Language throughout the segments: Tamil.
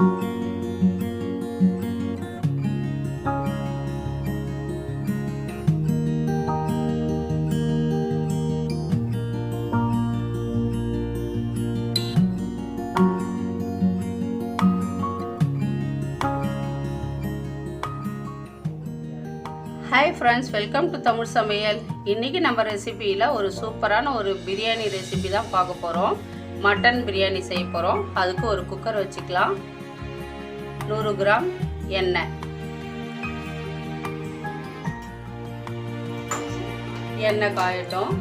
Hi friends, welcome to Tamil சமையல். இன்றைக்கி நம்ம ரெசிபியில் ஒரு சூப்பரான ஒரு பிரியாணி ரெசிபி தான் பார்க்க போகிறோம். மட்டன் பிரியாணி செய்ய போகிறோம். அதுக்கு ஒரு குக்கர் வச்சுக்கலாம். 100 கிராம் எண்ணெய் காயட்டும்.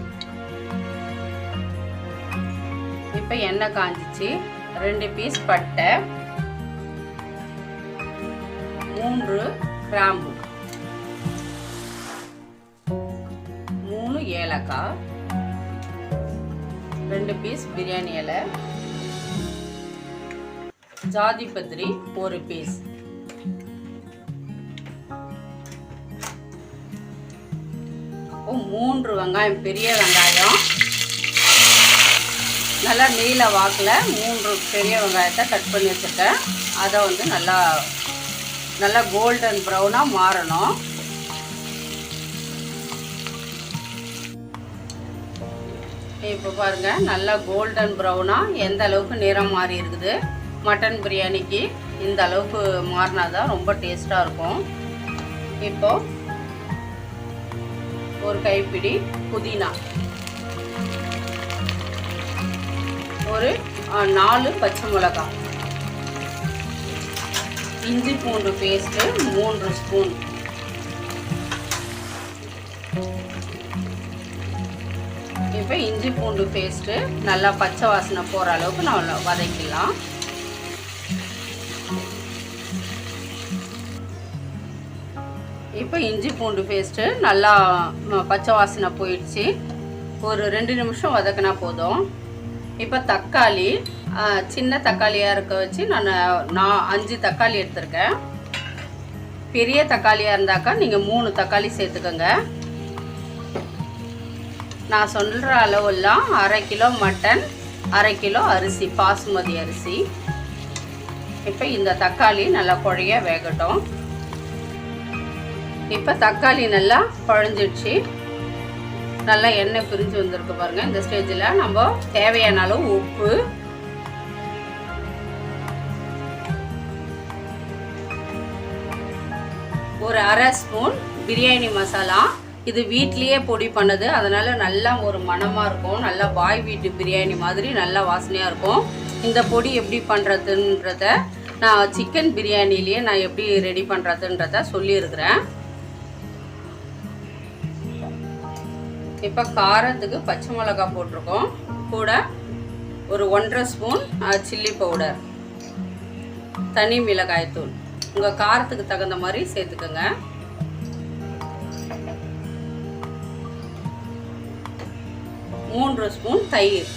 இப்போ எண்ணெய் காஞ்சிச்சு. 2 பீஸ் பட்டை, 3 கிராம்பு, 3 ஏலக்காய், 2 பீஸ் பிரியாணி இலை, ஜாதி பத்திரி 1 பீஸ், மூன்று வெங்காயம், பெரிய வெங்காயம் நல்லா நீல வாக்கில் 3 பெரிய வெங்காயத்தை கட் பண்ணி வச்சுருக்கேன். அதை வந்து நல்லா கோல்டன் ப்ரௌனாக மாறணும். இப்போ பாருங்கள், நல்லா கோல்டன் ப்ரௌனாக எந்த அளவுக்கு நிறம் மாறி இருக்குது. மட்டன் பிரியாணிக்கு இந்த அளவுக்கு மாறினா தான் ரொம்ப டேஸ்ட்டாக இருக்கும். இப்போ ஒரு கைப்பிடி புதினா, ஒரு 4 பச்சை மிளகாய், இஞ்சி பூண்டு பேஸ்ட்டு 3 ஸ்பூன், இப்போ இஞ்சி பூண்டு பேஸ்ட்டு நல்லா பச்சை வாசனை போகிற அளவுக்கு நம்ம வதக்கிடலாம். இப்போ இஞ்சி பூண்டு பேஸ்ட்டு நல்லா பச்சை வாசனை போயிடுச்சு. ஒரு 2 நிமிஷம் வதக்கினா போதும். இப்போ தக்காளி, சின்ன தக்காளியாக இருக்க வச்சு நான் 5 தக்காளி எடுத்திருக்கேன். பெரிய தக்காளியாக இருந்தாக்கா நீங்கள் 3 தக்காளி சேர்த்துக்கோங்க. நான் சொல்கிற அளவெல்லாம் 1/2 கிலோ மட்டன், 1/2 கிலோ அரிசி, பாசுமதி அரிசி. இப்போ இந்த தக்காளி நல்லா குழைய வேகட்டும். இப்போ தக்காளி நல்லா குழஞ்சிடுச்சு. நல்லா எண்ணெய் பிரிஞ்சு வந்திருக்கு பாருங்கள். இந்த ஸ்டேஜில் நம்ம தேவையான அளவு உப்பு, ஒரு 1/2 ஸ்பூன் பிரியாணி மசாலா. இது வீட்லேயே பொடி பண்ணது, அதனால் நல்லா ஒரு மணமாக இருக்கும். நல்லா பாய் வீட்டு பிரியாணி மாதிரி நல்லா வாசனையாக இருக்கும். இந்த பொடி எப்படி பண்ணுறதுன்றத நான் சிக்கன் பிரியாணிலேயே நான் எப்படி ரெடி பண்ணுறதுன்றத சொல்லியிருக்கிறேன். இப்போ காரத்துக்கு பச்சை மிளகாய் போட்டிருக்கோம். கூட ஒரு 1/2 ஸ்பூன் சில்லி பவுடர், தனி மிளகாய் தூள் உங்கள் காரத்துக்கு தகுந்த மாதிரி சேர்த்துக்கோங்க. மூன்று ஸ்பூன் தயிர்,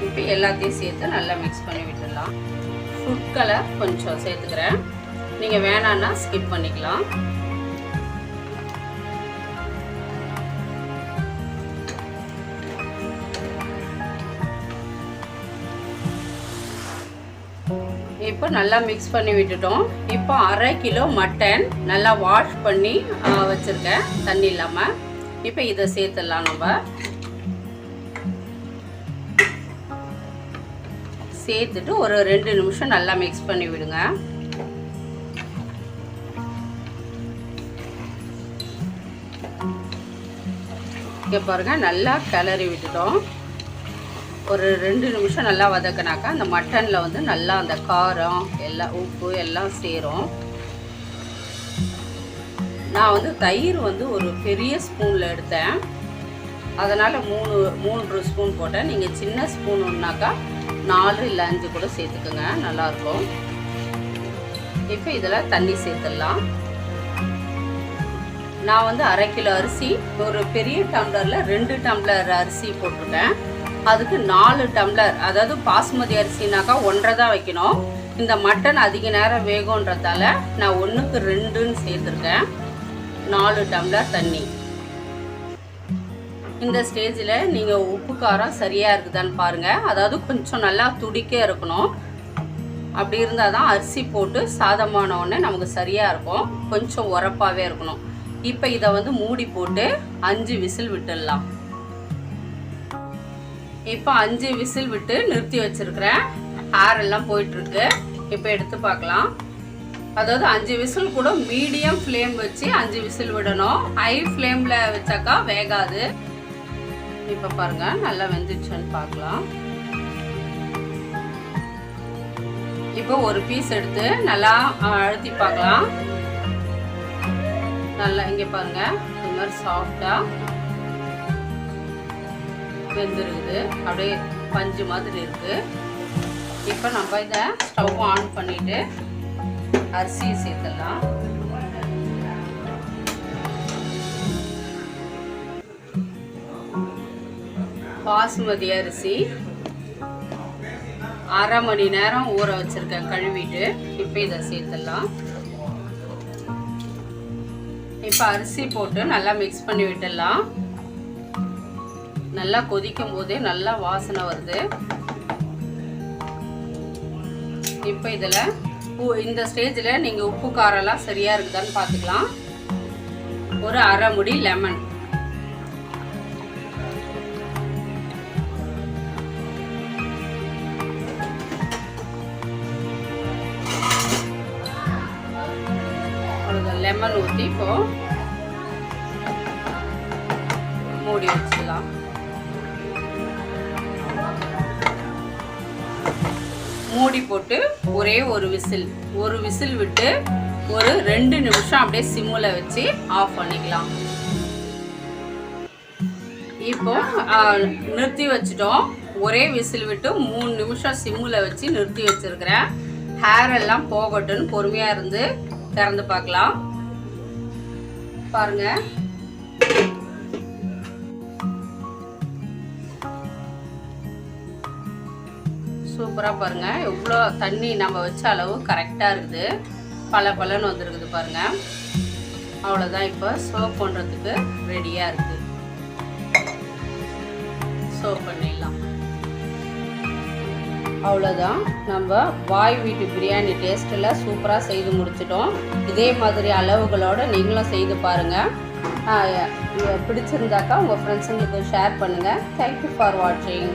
இப்போ எல்லாத்தையும் சேர்த்து நல்லா மிக்ஸ் பண்ணி விட்டுடலாம். ஃபுட் கலர் கொஞ்சம் சேர்த்துக்கிறேன். நீங்கள் வேணான்னா ஸ்கிப் பண்ணிக்கலாம். இப்போ நல்லா மிக்ஸ் பண்ணி விட்டுட்டோம். இப்போ 1/2 கிலோ மட்டன் நல்லா வாஷ் பண்ணி வச்சுருக்கேன் தண்ணி இல்லாமல். இப்போ இதை சேர்த்துடலாம். நம்ம சேர்த்துட்டு ஒரு 2 நிமிஷம் நல்லா மிக்ஸ் பண்ணி விடுங்க. இங்கே பாருங்கள், நல்லா கிளறி விட்டுட்டோம். ஒரு 2 நிமிஷம் நல்லா வதக்கினாக்கா அந்த மட்டனில் வந்து நல்லா அந்த காரம் எல்லாம் உப்பு எல்லாம் சேரும். நான் வந்து தயிர் வந்து ஒரு பெரிய ஸ்பூனில் எடுத்தேன், அதனால் 3 ஸ்பூன் போட்டேன். நீங்கள் சின்ன ஸ்பூனுன்னாக்கா 4 இல்லை 5 கூட சேர்த்துக்குங்க, நல்லாயிருக்கும். இப்போ இதில் தண்ணி சேர்த்துடலாம். நான் வந்து 1/2 கிலோ அரிசி, ஒரு பெரிய டம்ளரில் 2 டம்ளர் அரிசி போட்டிருக்கேன். அதுக்கு 4 டம்ளர், அதாவது பாசுமதி அரிசினாக்கா 1.5 தான் வைக்கணும். இந்த மட்டன் அதிக நேரம் வேகுன்றதால நான் 1க்கு 2ன்னு சேர்த்துருக்கேன். 4 டம்ளர் தண்ணி. இந்த ஸ்டேஜில் நீங்கள் உப்பு காரம் சரியாக இருக்குதான்னு பாருங்கள். அதாவது கொஞ்சம் நல்லா துடிக்க இருக்கணும். அப்படி இருந்தால் தான் அரிசி போட்டு சாதமான உடனே நமக்கு சரியாக இருக்கும். கொஞ்சம் உரப்பாகவே இருக்கணும். இப்போ இதை வந்து மூடி போட்டு 5 விசில் விட்டுடலாம். இப்போ 5 விசில் விட்டு நிறுத்தி வச்சுருக்கிறேன். ஹேர் எல்லாம் போயிட்டுருக்கு. இப்போ எடுத்து பார்க்கலாம். அதாவது 5 விசில் கூட மீடியம் ஃப்ளேம் வச்சு 5 விசில் விடணும். ஹை ஃப்ளேமில் வச்சாக்கா வேகாது. இப்போ பாருங்கள் நல்லா வெந்துச்சுன்னு பார்க்கலாம். இப்போ ஒரு பீஸ் எடுத்து நல்லா அழுத்தி பார்க்கலாம். நல்லா இங்கே பாருங்கள் இந்த மாதிரி சாஃப்டாக வெந்துருக்குது. அப்படியே பஞ்சு மாதிரி இருக்குது. இப்போ நம்ம இதை ஸ்டவ் ஆன் பண்ணிவிட்டு அரிசியை சேர்த்துடலாம். பாசுமதி அரிசி 1/2 மணி நேரம் ஊற வச்சுருக்கேன் கழுவிட்டு. இப்போ இதை சேர்த்துடலாம். இப்போ அரிசி போட்டு நல்லா மிக்ஸ் பண்ணி விட்டுடலாம். நல்லா கொதிக்கும் போதே நல்லா வாசனை வருது. இப்போ இதில் இந்த ஸ்டேஜில் நீங்கள் உப்பு காரெல்லாம் சரியாக இருக்குதான்னு பார்த்துக்கலாம். ஒரு 1/2 முடி லெமன், லெமன் ஊற்றி இப்போ மூடி வச்சிடலாம். மூடி போட்டு ஒரே ஒரு விசில் விட்டு ஒரு 2 நிமிஷம் அப்படியே சிம்மில் வச்சு ஆஃப் பண்ணிக்கலாம். இப்போ நிறுத்தி வச்சிட்டோம். ஒரே விசில் விட்டு 3 நிமிஷம் சிம்மில் வச்சு நிறுத்தி வச்சிருக்கிறேன். ஹேர் எல்லாம் போகட்டுன்னு பொறுமையாக இருந்து திறந்து பார்க்கலாம். பாருங்க, சூப்பராக பாருங்க. எவ்வளோ தண்ணி நம்ம வச்ச அளவு கரெக்டாக இருக்குது. பலன்னு வந்துருக்குது பாருங்க. அவ்வளோதான். இப்போ சர்வ் பண்ணுறதுக்கு ரெடியாக இருக்குது. சர்வ் பண்ணிடலாம். அவ்வளோதான். நம்ம பாய் வீட்டு பிரியாணி டேஸ்ட்டில் சூப்பராக செய்து முடிச்சிட்டோம். இதே மாதிரி அளவுகளோடு நீங்களும் செய்து பாருங்கள். பிடிச்சிருந்தாக்கா உங்கள் ஃப்ரெண்ட்ஸுங்களுக்கு ஷேர் பண்ணுங்கள். தேங்க்யூ ஃபார் வாட்சிங்.